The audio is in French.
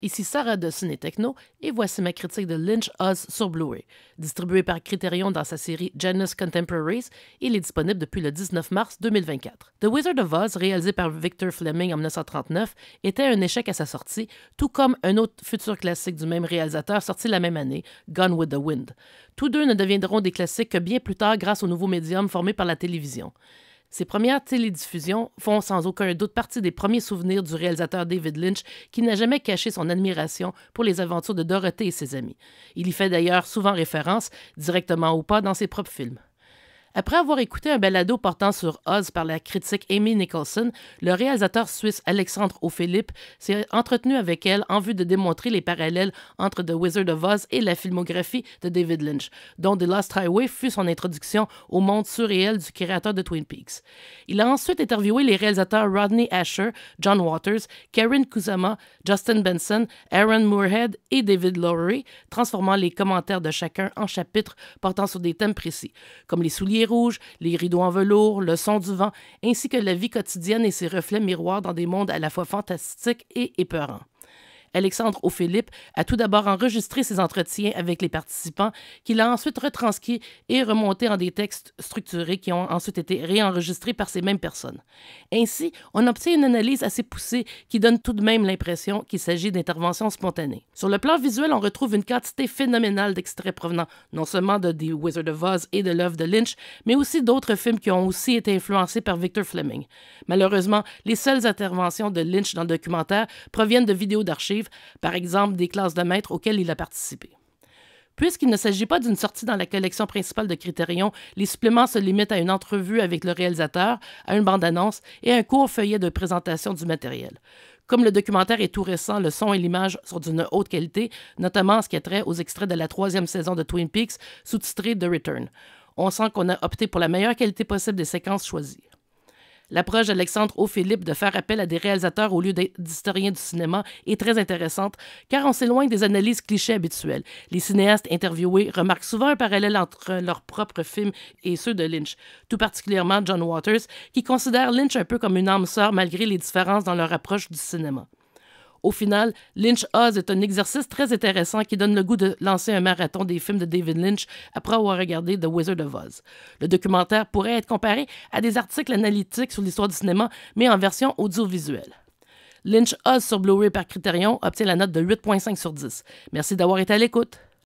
Ici Sarah de Ciné Techno et voici ma critique de Lynch Oz sur Blu-ray. Distribué par Criterion dans sa série Janus Contemporaries, il est disponible depuis le 19 mars 2024. The Wizard of Oz, réalisé par Victor Fleming en 1939, était un échec à sa sortie, tout comme un autre futur classique du même réalisateur sorti la même année, Gone with the Wind. Tous deux ne deviendront des classiques que bien plus tard grâce au nouveau médium formé par la télévision. Ces premières télédiffusions font sans aucun doute partie des premiers souvenirs du réalisateur David Lynch, qui n'a jamais caché son admiration pour les aventures de Dorothée et ses amis. Il y fait d'ailleurs souvent référence, directement ou pas, dans ses propres films. Après avoir écouté un balado portant sur Oz par la critique Amy Nicholson, le réalisateur suisse Alexandre O'Philippe s'est entretenu avec elle en vue de démontrer les parallèles entre The Wizard of Oz et la filmographie de David Lynch, dont The Lost Highway fut son introduction au monde surréel du créateur de Twin Peaks. Il a ensuite interviewé les réalisateurs Rodney Asher, John Waters, Karen Kusama, Justin Benson, Aaron Moorhead et David Lowery, transformant les commentaires de chacun en chapitres portant sur des thèmes précis, comme les souliers rouges, les rideaux en velours, le son du vent, ainsi que la vie quotidienne et ses reflets miroirs dans des mondes à la fois fantastiques et épeurants. Alexandre O'Philippe a tout d'abord enregistré ses entretiens avec les participants, qu'il a ensuite retranscrits et remontés en des textes structurés qui ont ensuite été réenregistrés par ces mêmes personnes. Ainsi, on obtient une analyse assez poussée qui donne tout de même l'impression qu'il s'agit d'interventions spontanées. Sur le plan visuel, on retrouve une quantité phénoménale d'extraits provenant non seulement de The Wizard of Oz et de l'œuvre de Lynch, mais aussi d'autres films qui ont aussi été influencés par Victor Fleming. Malheureusement, les seules interventions de Lynch dans le documentaire proviennent de vidéos d'archives, par exemple des classes de maîtres auxquelles il a participé. Puisqu'il ne s'agit pas d'une sortie dans la collection principale de Criterion, les suppléments se limitent à une entrevue avec le réalisateur, à une bande-annonce et à un court feuillet de présentation du matériel. Comme le documentaire est tout récent, le son et l'image sont d'une haute qualité, notamment en ce qui a trait aux extraits de la 3e saison de Twin Peaks, sous-titrée The Return. On sent qu'on a opté pour la meilleure qualité possible des séquences choisies. L'approche d'Alexandre O'Philippe de faire appel à des réalisateurs au lieu d'historiens du cinéma est très intéressante, car on s'éloigne des analyses clichés habituelles. Les cinéastes interviewés remarquent souvent un parallèle entre leurs propres films et ceux de Lynch, tout particulièrement John Waters, qui considère Lynch un peu comme une âme sœur malgré les différences dans leur approche du cinéma. Au final, Lynch Oz est un exercice très intéressant qui donne le goût de lancer un marathon des films de David Lynch après avoir regardé The Wizard of Oz. Le documentaire pourrait être comparé à des articles analytiques sur l'histoire du cinéma, mais en version audiovisuelle. Lynch Oz sur Blu-ray par Criterion obtient la note de 8,5 sur 10. Merci d'avoir été à l'écoute.